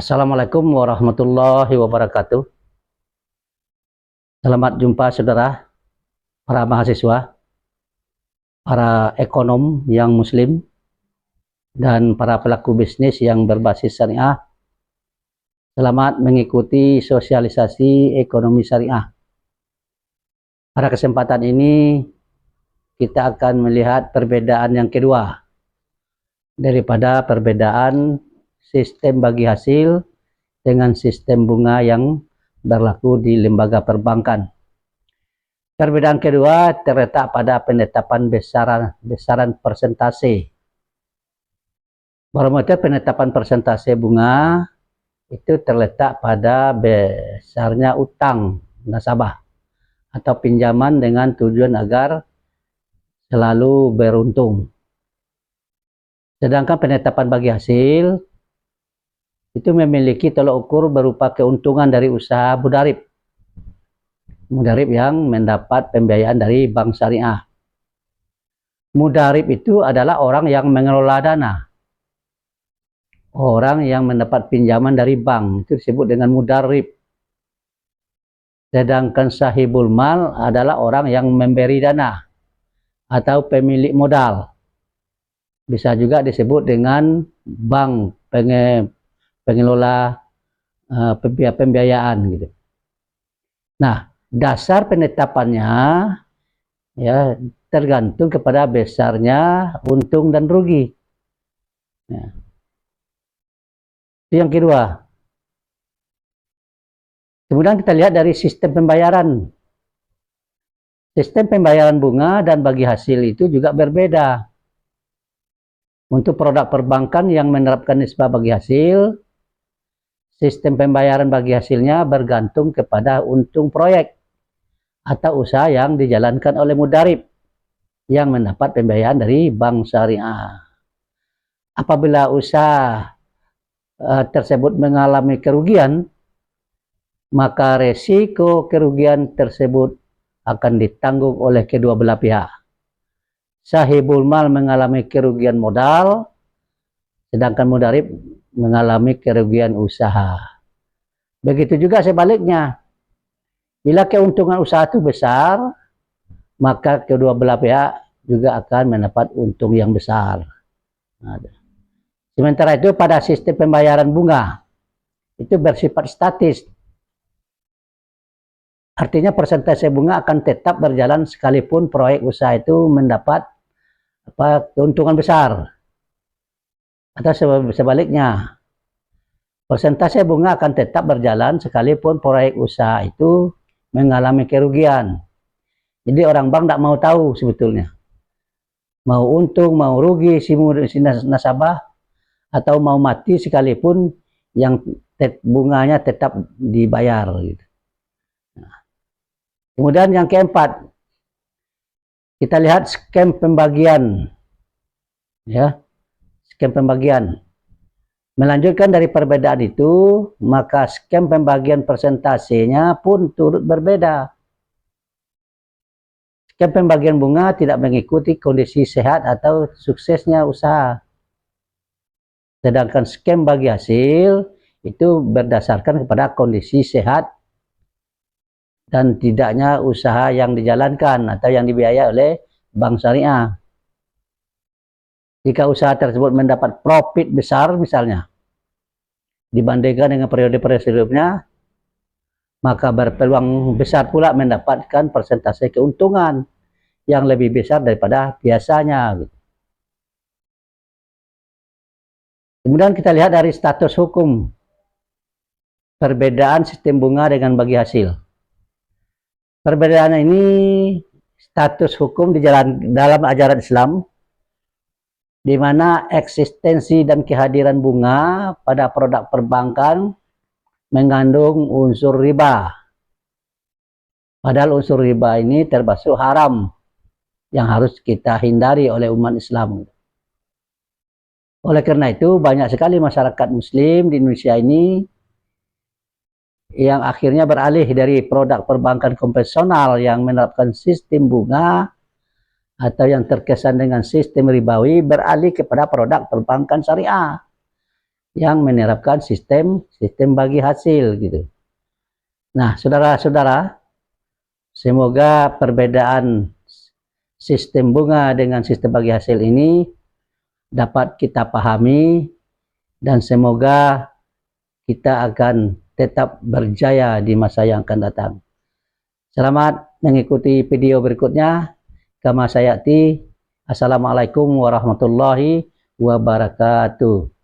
Assalamualaikum warahmatullahi wabarakatuh. Selamat jumpa saudara, para mahasiswa, para ekonom yang muslim, dan para pelaku bisnis yang berbasis syariah. Selamat mengikuti sosialisasi ekonomi syariah. Pada kesempatan ini kita akan melihat perbedaan yang kedua daripada perbedaan sistem bagi hasil dengan sistem bunga yang berlaku di lembaga perbankan. Perbedaan kedua terletak pada penetapan besaran persentase. Barometer penetapan persentase bunga itu terletak pada besarnya utang nasabah atau pinjaman dengan tujuan agar selalu beruntung. Sedangkan penetapan bagi hasil itu memiliki tolak ukur berupa keuntungan dari usaha mudarib yang mendapat pembiayaan dari bank syariah. Mudarib itu adalah orang yang mengelola dana. Orang yang mendapat pinjaman dari bank itu disebut dengan mudarib. Sedangkan sahibul mal adalah orang yang memberi dana atau pemilik modal. Bisa juga disebut dengan bank pengelola pembiayaan gitu. Nah, dasar penetapannya ya tergantung kepada besarnya untung dan rugi. Ya. Itu yang kedua. Kemudian kita lihat dari sistem pembayaran. Sistem pembayaran bunga dan bagi hasil itu juga berbeda. Untuk produk perbankan yang menerapkan nisbah bagi hasil, sistem pembayaran bagi hasilnya bergantung kepada untung proyek atau usaha yang dijalankan oleh mudarib yang mendapat pembiayaan dari bank syariah. Apabila usaha tersebut mengalami kerugian, maka resiko kerugian tersebut akan ditanggung oleh kedua belah pihak. Sahibul mal mengalami kerugian modal, sedangkan mudarib mengalami kerugian usaha. Begitu juga sebaliknya. Bila keuntungan usaha itu besar, maka kedua belah pihak juga akan mendapat untung yang besar. Sementara itu pada sistem pembayaran bunga, itu bersifat statis. Artinya persentase bunga akan tetap berjalan sekalipun proyek usaha itu mendapat keuntungan besar. Atau sebaliknya, persentase bunga akan tetap berjalan sekalipun proyek usaha itu mengalami kerugian. Jadi orang bank tidak mau tahu sebetulnya. Mau untung, mau rugi si nasabah, atau mau mati sekalipun yang bunganya tetap dibayar. Gitu. Nah. Kemudian yang keempat, kita lihat skema pembagian. Ya, skema pembagian. Melanjutkan dari perbedaan itu, maka skema pembagian persentasenya pun turut berbeda. Skema pembagian bunga tidak mengikuti kondisi sehat atau suksesnya usaha. Sedangkan skema bagi hasil itu berdasarkan kepada kondisi sehat dan tidaknya usaha yang dijalankan atau yang dibiayai oleh bank syariah. Jika usaha tersebut mendapat profit besar misalnya, dibandingkan dengan periode-periode sebelumnya, maka berpeluang besar pula mendapatkan persentase keuntungan yang lebih besar daripada biasanya. Kemudian kita lihat dari status hukum, perbedaan sistem bunga dengan bagi hasil. Perbedaan ini status hukum dalam ajaran Islam, di mana eksistensi dan kehadiran bunga pada produk perbankan mengandung unsur riba. Padahal unsur riba ini termasuk haram yang harus kita hindari oleh umat Islam. Oleh karena itu banyak sekali masyarakat muslim di Indonesia ini yang akhirnya beralih dari produk perbankan konvensional yang menerapkan sistem bunga atau yang terkesan dengan sistem ribawi beralih kepada produk perbankan syariah yang menerapkan sistem bagi hasil gitu. Nah, saudara-saudara, semoga perbedaan sistem bunga dengan sistem bagi hasil ini dapat kita pahami dan semoga kita akan tetap berjaya di masa yang akan datang. Selamat mengikuti video berikutnya. Kama Sayati. Assalamualaikum warahmatullahi wabarakatuh.